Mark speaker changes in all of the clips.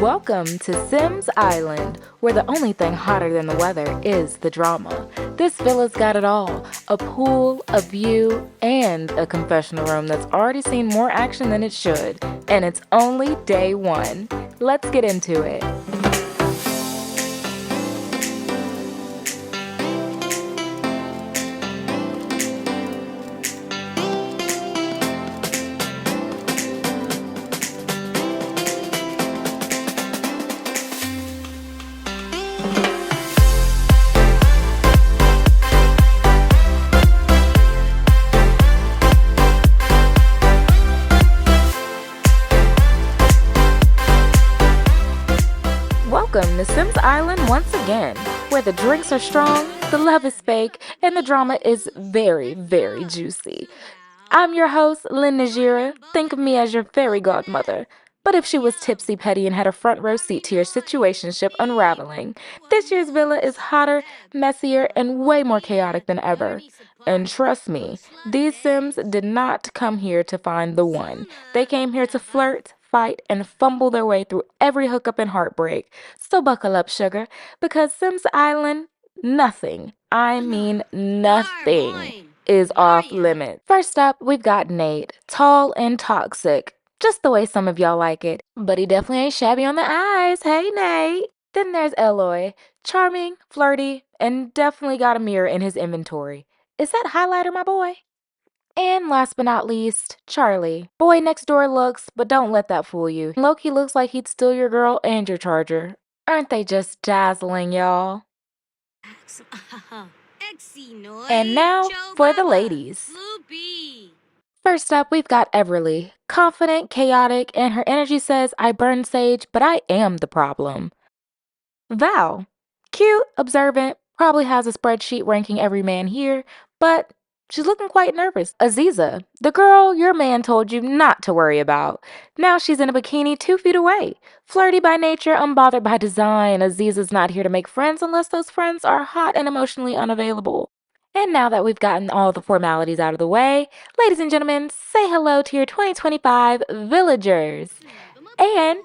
Speaker 1: Welcome to Sims Island, where the only thing hotter than the weather is the drama. This villa's got it all: a pool, a view, and a confessional room that's already seen more action than it should. And it's only day one. Let's get into it. Welcome to Sims Island once again, where the drinks are strong, the love is fake, and the drama is very, very juicy. I'm your host, Lynn Najera. Think of me as your fairy godmother. But if she was tipsy, petty, and had a front row seat to your situationship unraveling, this year's villa is hotter, messier, and way more chaotic than ever. And trust me, these Sims did not come here to find the one. They came here to flirt, fight, and fumble their way through every hookup and heartbreak. So buckle up, sugar, because Sims Island, nothing, I mean nothing, is off limits. First up, we've got Nate, tall and toxic, just the way some of y'all like it, but he definitely ain't shabby on the eyes. Hey, Nate. Then there's Eloy, charming, flirty, and definitely got a mirror in his inventory. Is that highlighter, my boy? And last but not least, Charlie. Boy next door looks, but don't let that fool you. Loki looks like he'd steal your girl and your charger. Aren't they just dazzling, y'all? And now for the ladies. First up, we've got Everly. Confident, chaotic, and her energy says, I burn sage, but I am the problem. Val. Cute, observant, probably has a spreadsheet ranking every man here, but she's looking quite nervous. Aziza, the girl your man told you not to worry about. Now she's in a bikini 2 feet away. Flirty by nature, unbothered by design. Aziza's not here to make friends unless those friends are hot and emotionally unavailable. And now that we've gotten all the formalities out of the way, ladies and gentlemen, say hello to your 2025 VILLA-gers. And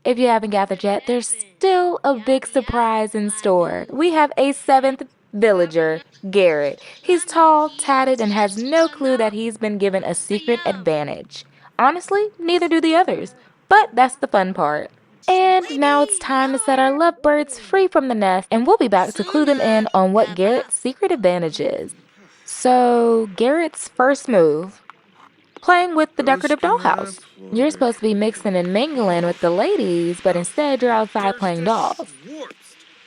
Speaker 1: if you haven't gathered yet, there's still a big surprise in store. We have a 7th villager, Garrett. He's tall, tatted, and has no clue that he's been given a secret advantage. Honestly, neither do the others, but that's the fun part. And now it's time to set our lovebirds free from the nest, and we'll be back to clue them in on what Garrett's secret advantage is. So, Garrett's first move: playing with the decorative dollhouse. You're supposed to be mixing and mingling with the ladies, but instead you're outside playing dolls.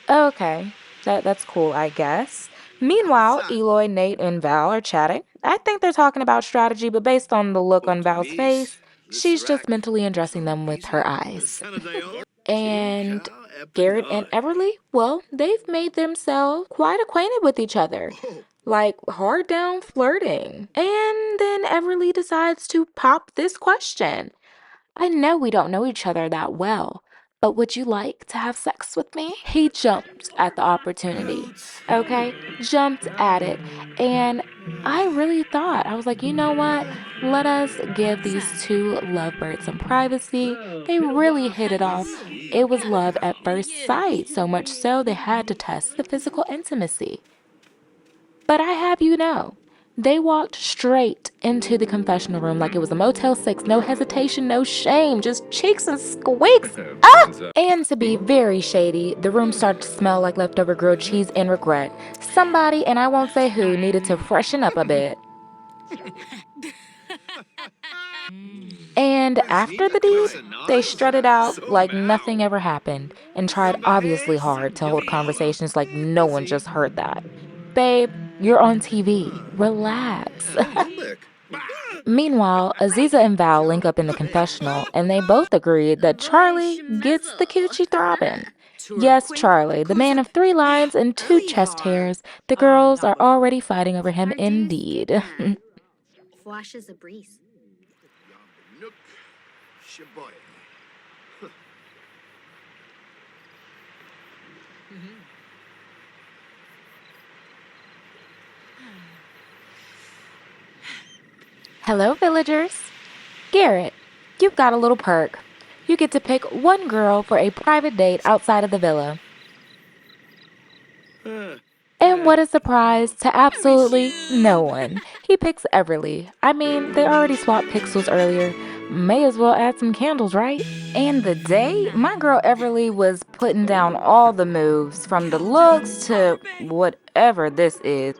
Speaker 1: Okay, that's cool, I guess. Meanwhile, Eloy, Nate, and Val are chatting. I think they're talking about strategy, but based on the look on Val's face, she's just mentally undressing them with her eyes. And Garrett and Everly, well, they've made themselves quite acquainted with each other. Like, hard down flirting. And then Everly decides to pop this question. I know we don't know each other that well, but would you like to have sex with me? He jumped at the opportunity, okay? Jumped at it. And I really thought, I was like, you know what? Let us give these two lovebirds some privacy. They really hit it off. It was love at first sight, so much so they had to test the physical intimacy. But I have you know, they walked straight into the confessional room like it was a Motel 6. No hesitation, no shame, just cheeks and squeaks. Ah! And to be very shady, the room started to smell like leftover grilled cheese and regret. Somebody, and I won't say who, needed to freshen up a bit. And after the deed, they strutted out like nothing ever happened and tried obviously hard to hold conversations like no one just heard that. Babe, you're on TV. Relax. Meanwhile, Aziza and Val link up in the confessional, and they both agreed that Charlie gets the coochie throbbing. Yes, Charlie, the man of 3 lines and 2 chest hairs. The girls are already fighting over him indeed.
Speaker 2: Washes a breeze.
Speaker 1: Hello, villagers. Garrett, you've got a little perk. You get to pick one girl for a private date outside of the villa. And what a surprise to absolutely no one. He picks Everly. I mean, they already swapped pixels earlier. May as well add some candles, right? And the day, my girl Everly was putting down all the moves, from the looks to whatever this is.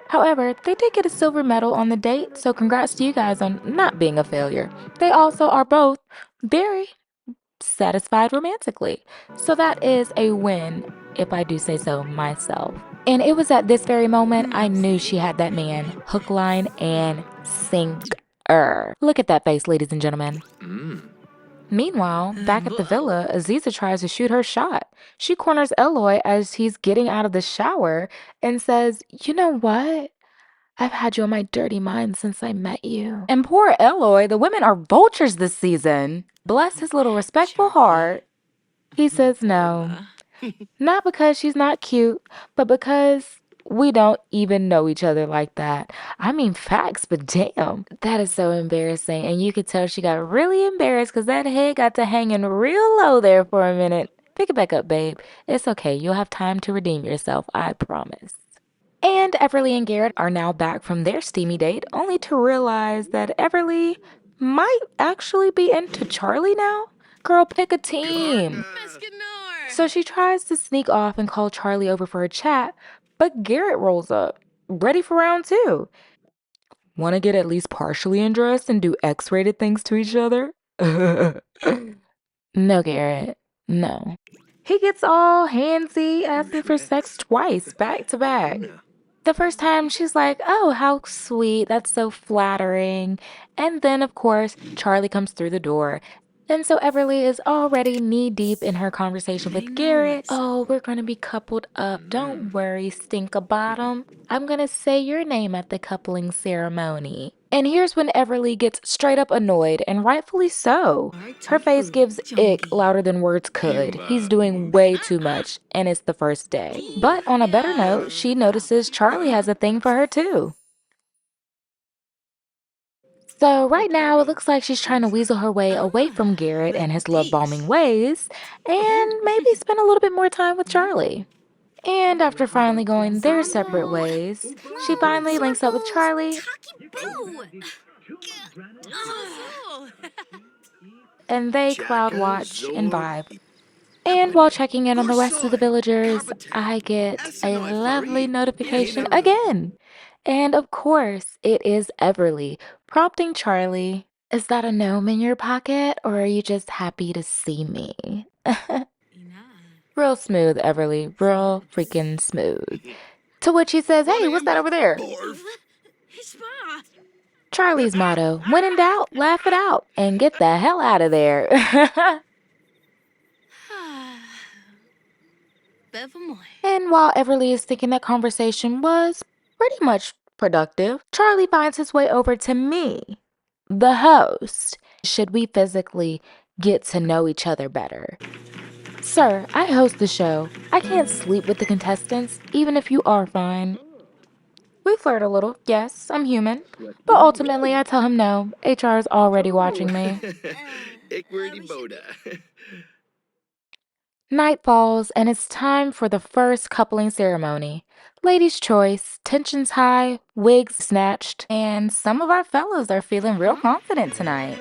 Speaker 1: However, they did get a silver medal on the date, so congrats to you guys on not being a failure. They also are both very satisfied romantically. So that is a win, if I do say so myself. And it was at this very moment I knew she had that man hook, line, and sinker. Look at that face, ladies and gentlemen. Meanwhile, back at the villa, Aziza tries to shoot her shot. She corners Eloy as he's getting out of the shower and says, "You know what? I've had you on my dirty mind since I met you." And poor Eloy, the women are vultures this season. Bless his little respectful heart. He says no. Not because she's not cute, but because we don't even know each other like that. I mean, facts, but damn. That is so embarrassing. And you could tell she got really embarrassed because that head got to hanging real low there for a minute. Pick it back up, babe. It's okay. You'll have time to redeem yourself, I promise. And Everly and Garrett are now back from their steamy date, only to realize that Everly might actually be into Charlie now. Girl, pick a team. So she tries to sneak off and call Charlie over for a chat, but Garrett rolls up, ready for round two. Want to get at least partially undressed and do X-rated things to each other? No, Garrett, no. He gets all handsy, asking for sex twice, back to back. The first time, she's like, "Oh, how sweet. That's so flattering." And then, of course, Charlie comes through the door. And so Everly is already knee-deep in her conversation with Garrett. "Oh, we're going to be coupled up. Don't worry, Stink-a-Bottom. I'm going to say your name at the coupling ceremony." And here's when Everly gets straight up annoyed, and rightfully so. Her face gives ick louder than words could. He's doing way too much, and it's the first day. But on a better note, she notices Charlie has a thing for her too. So right now, it looks like she's trying to weasel her way away from Garrett and his love-bombing ways, and maybe spend a little bit more time with Charlie. And after finally going their separate ways, she finally links up with Charlie, and they cloud watch and vibe. And while checking in on the rest of the villagers, I get a lovely notification again. And of course, it is Everly, prompting Charlie, "Is that a gnome in your pocket, or are you just happy to see me?" Real smooth, Everly. Real freaking smooth. To which he says, "Hey, what's that over there?" Charlie's motto, when in doubt, laugh it out and get the hell out of there. And while Everly is thinking that conversation was pretty much productive, Charlie finds his way over to me, the host. Should we physically get to know each other better? "Sir, I host the show. I can't sleep with the contestants, even if you are fine." We flirt a little. Yes, I'm human. But ultimately, I tell him no. HR is already watching me. Night falls, and it's time for the first coupling ceremony. Ladies' choice, tensions high, wigs snatched, and some of our fellows are feeling real confident tonight.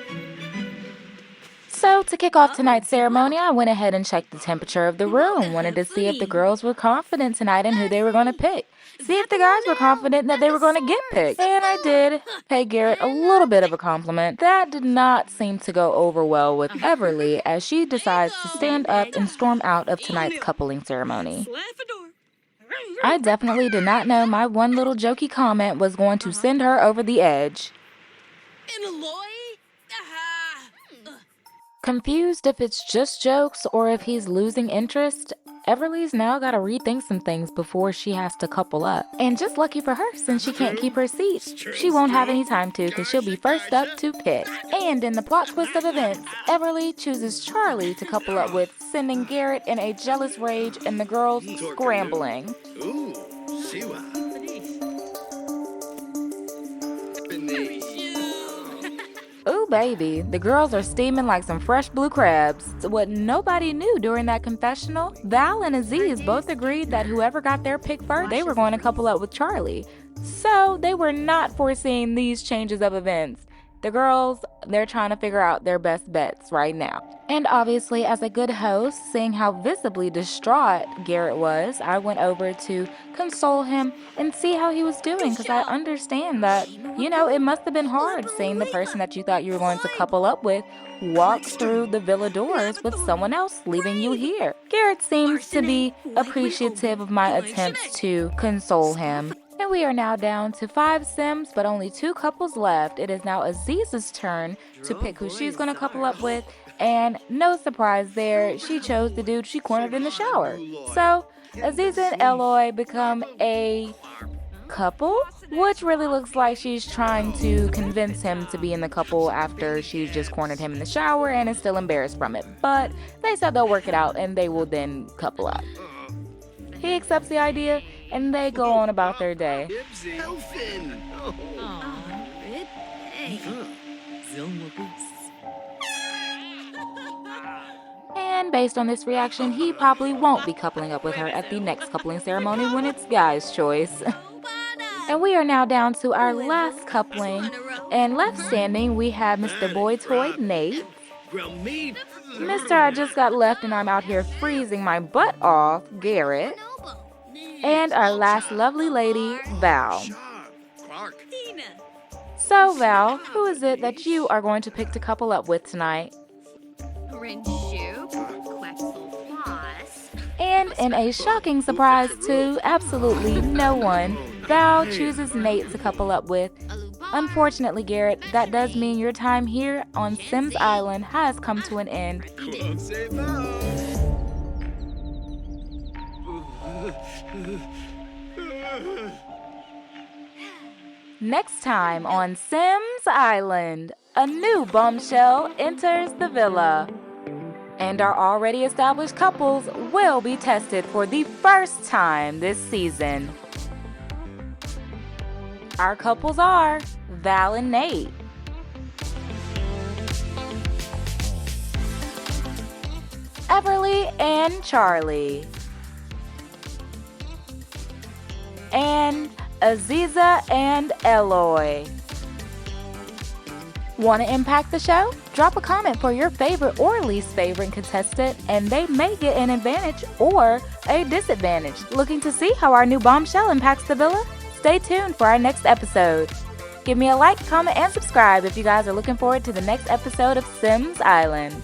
Speaker 1: So, to kick off tonight's ceremony, I went ahead and checked the temperature of the room. Wanted to see if the girls were confident tonight in who they were going to pick. See if the guys were confident that they were going to get picked. And I did pay Garrett a little bit of a compliment. That did not seem to go over well with Everly, as she decides to stand up and storm out of tonight's coupling ceremony. I definitely did not know my one little jokey comment was going to send her over the edge. Confused if it's just jokes or if he's losing interest, Everly's now gotta rethink some things before she has to couple up. And just lucky for her, since she can't keep her seat, she won't have any time to, because she'll be first up to pick. And in the plot twist of events, Everly chooses Charlie to couple up with, sending Garrett in a jealous rage and the girls scrambling. Ooh, baby, the girls are steaming like some fresh blue crabs. What nobody knew during that confessional, Val and Aziz both agreed that whoever got their pick first, they were going to couple up with Charlie. So they were not foreseeing these changes of events. The girls, they're trying to figure out their best bets right now. And obviously, as a good host, seeing how visibly distraught Garrett was, I went over to console him and see how he was doing, because I understand that, it must have been hard seeing the person that you thought you were going to couple up with walk through the villa doors with someone else, leaving you here. Garrett seems to be appreciative of my attempts to console him. And we are now down to 5 Sims, but only 2 couples left. It is now Aziz's turn to pick who she's going to couple up with. And no surprise there, she chose the dude she cornered in the shower. So Aziz and Eloy become a couple, which really looks like she's trying to convince him to be in the couple after she just cornered him in the shower and is still embarrassed from it. But they said they'll work it out and they will then couple up. He accepts the idea and they go on about their day. And based on this reaction, he probably won't be coupling up with her at the next coupling ceremony when it's Guy's choice. And we are now down to our last coupling. And left standing, we have Mr. Boy Toy Nate. Mr. I just got left and I'm out here freezing my butt off, Garrett. And our last lovely lady, Val. So Val, who is it that you are going to pick to couple up with tonight? And in a shocking surprise to absolutely no one, Val chooses Nate to couple up with. Unfortunately, Garrett, that does mean your time here on Sims Island has come to an end. Next time on Sims Island, a new bombshell enters the villa. And our already established couples will be tested for the first time this season. Our couples are Val and Nate, Everly and Charlie, and Aziza and Eloy. Want to impact the show? Drop a comment for your favorite or least favorite contestant, and they may get an advantage or a disadvantage. Looking to see how our new bombshell impacts the villa? Stay tuned for our next episode. Give me a like, comment, and subscribe if you guys are looking forward to the next episode of Sims Island.